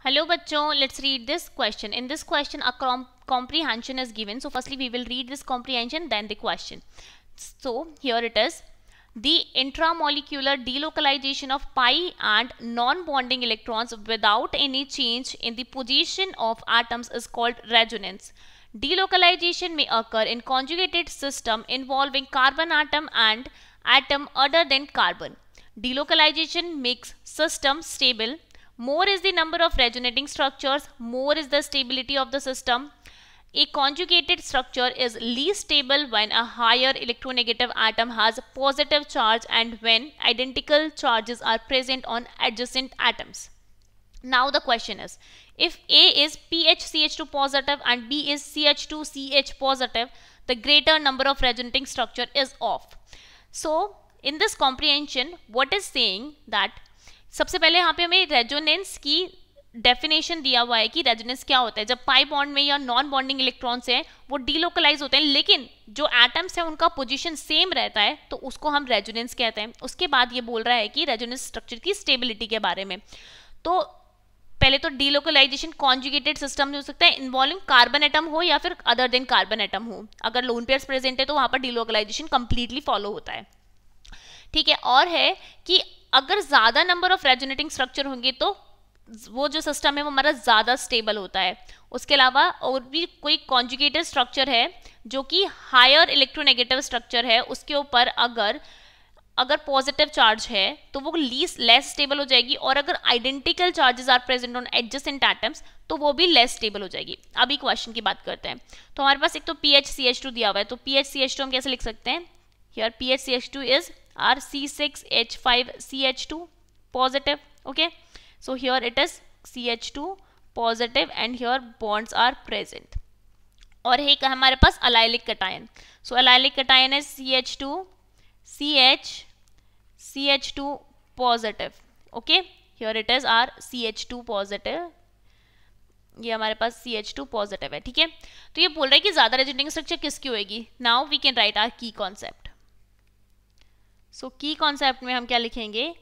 Hello bachon, let's read this question. In this question a comprehension is given. So firstly we will read this comprehension, then the question. So here it is. The intramolecular delocalization of pi and non-bonding electrons without any change in the position of atoms is called resonance. Delocalization may occur in conjugated system involving carbon atom and atom other than carbon. Delocalization makes system stable. More is the number of resonating structures, more is the stability of the system. A conjugated structure is least stable when a higher electronegative atom has positive charge and when identical charges are present on adjacent atoms. Now the question is, if A is PHCH2 positive and B is CH2CH positive, the greater number of resonating structure is off. So in this comprehension, what is saying that सबसे पहले यहाँ पे हमें resonance की definition दिया हुआ है कि रेजोनेंस क्या होता है. जब पाई बॉन्ड में या नॉन बॉन्डिंग इलेक्ट्रॉन्स हैं वो डीलोकलाइज होते हैं, लेकिन जो एटम्स हैं उनका पोजीशन सेम रहता है, तो उसको हम रेजोनेंस कहते हैं. उसके बाद ये बोल रहा है कि रेजोनेंस स्ट्रक्चर की स्टेबिलिटी के बारे में. तो पहले तो डीलोकलाइजेशन कॉन्जुगेटेड सिस्टम में हो सकता है इन्वॉल्विंग कार्बन एटम हो या फिर अदर देन कार्बन एटम हो. अगर लोन पेयर्स प्रेजेंट है तो वहां पर डीलोकलाइजेशन कंप्लीटली फॉलो होता है. ठीक है. और है कि अगर ज्यादा नंबर ऑफ रेजोनेटिंग स्ट्रक्चर होंगे तो वो जो सिस्टम है वो हमारा ज्यादा स्टेबल होता है. उसके अलावा और भी कोई कॉन्जुगेटेड स्ट्रक्चर है जो कि हायर इलेक्ट्रोनेगेटिव स्ट्रक्चर है, उसके ऊपर अगर पॉजिटिव चार्ज है तो वो लेस स्टेबल हो जाएगी, और अगर identical charges are present on adjacent atoms तो वो भी लेस स्टेबल हो जाएगी. अभी क्वेश्चन की बात करते हैं. तो हमारे पास एक तो PHCH2 दिया हुआ है, तो PHCH2 हम कैसे लिख सकते हैं. Here PHCH2 is are C6H5CH2 positive. Okay, so here it is CH2 positive and here bonds are present. और एक हमारे पास allylic cation. So allylic cation is CH2 positive. Okay, here it is our CH2 positive. ये हमारे पास CH2 positive है. ठीक है. तो ये बोल रहा है कि ज्यादा रेजोनेटिंग स्ट्रक्चर किसकी होगी. Now we can write our key concept. सो की कॉन्सेप्ट में हम क्या लिखेंगे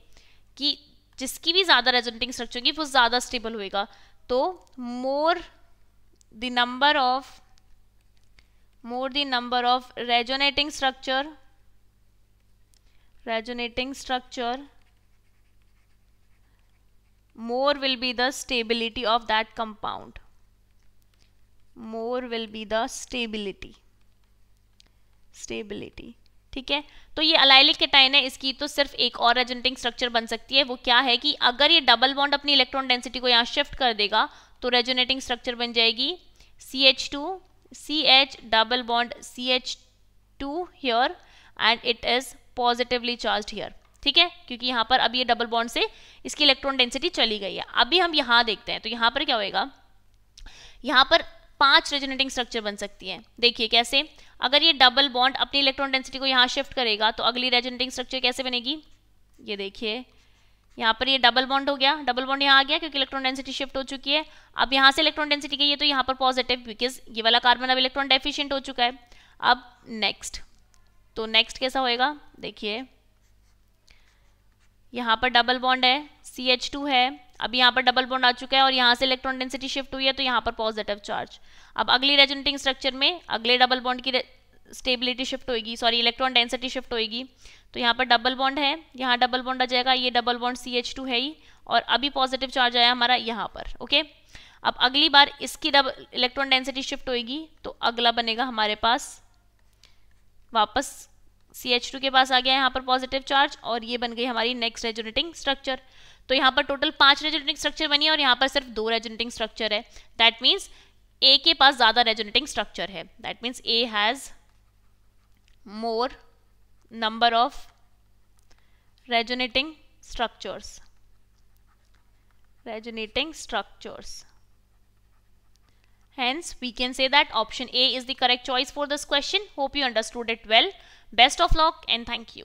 कि जिसकी भी ज्यादा रेजोनेटिंग स्ट्रक्चर होगी वो ज्यादा स्टेबल होएगा. तो more the number of resonating structure more will be the stability of that compound. More will be the stability. ठीक है. तो ये अलाइलिक केटाइन है, इसकी तो सिर्फ एक और रेजोनेटिंग स्ट्रक्चर बन सकती है. वो क्या है कि अगर ये डबल बॉन्ड अपनी इलेक्ट्रॉन डेंसिटी को यहाँ शिफ्ट कर देगा तो रेजोनेटिंग स्ट्रक्चर बन जाएगी CH2 CH double bond CH2 here and it is positively charged here. ठीक है, क्योंकि यहाँ पर अब ये डबल बॉन्ड से इसकी इलेक्ट्रॉन डेंसिटी चली गई है. अभी हम यहाँ देखते हैं. तो यहाँ पर क्या होएगा, यहाँ पर 5 रेजोनेटिंग स्ट्रक्चर बन सकती है. देखिए कैसे. अगर ये डबल बॉन्ड अपनी इलेक्ट्रॉन डेंसिटी को यहाँ शिफ्ट करेगा तो अगली रेजोनेटिंग स्ट्रक्चर कैसे बनेगी. ये देखिए यहाँ पर ये डबल बॉन्ड हो गया, डबल बॉन्ड यहाँ आ गया क्योंकि इलेक्ट्रॉन डेंसिटी शिफ्ट हो चुकी है. अब यहाँ से इलेक्ट्रॉन डेंसिटी गई है तो यहाँ पर पॉजिटिव, बिकॉज ये वाला कार्बन अब इलेक्ट्रॉन डेफिशिएंट हो चुका है. अब नेक्स्ट, तो नेक्स्ट कैसा होएगा. देखिए यहाँ पर डबल बॉन्ड है, CH2 है, अब यहाँ पर डबल बॉन्ड आ चुका है और यहाँ से इलेक्ट्रॉन डेंसिटी शिफ्ट हुई है तो यहाँ पर पॉजिटिव चार्ज. अब अगली रेजोनेटिंग स्ट्रक्चर में अगले डबल बॉन्ड की स्टेबिलिटी शिफ्ट होगी, सॉरी इलेक्ट्रॉन डेंसिटी शिफ्ट होगी. तो यहाँ पर डबल बॉन्ड है, यहाँ डबल बॉन्ड आ जाएगा, ये डबल बॉन्ड CH2 है ही, और अभी पॉजिटिव चार्ज आया हमारा यहाँ पर. ओके, अब अगली बार इसकी डबल इलेक्ट्रॉन डेंसिटी शिफ्ट होगी तो अगला बनेगा हमारे पास वापस CH2 के पास आ गया यहाँ पर पॉजिटिव चार्ज, और ये बन गई हमारी नेक्स्ट रेजोनेटिंग स्ट्रक्चर. तो यहाँ पर टोटल 5 रेजोनेटिंग स्ट्रक्चर बनी है और यहाँ पर सिर्फ 2 रेजोनेटिंग स्ट्रक्चर है. दैट मीन्स A के पास ज्यादा रेजोनेटिंग स्ट्रक्चर है. That means A has more number of resonating structures. Hence, we can say that option A is the correct choice for this question. Hope you understood it well. Best of luck and thank you.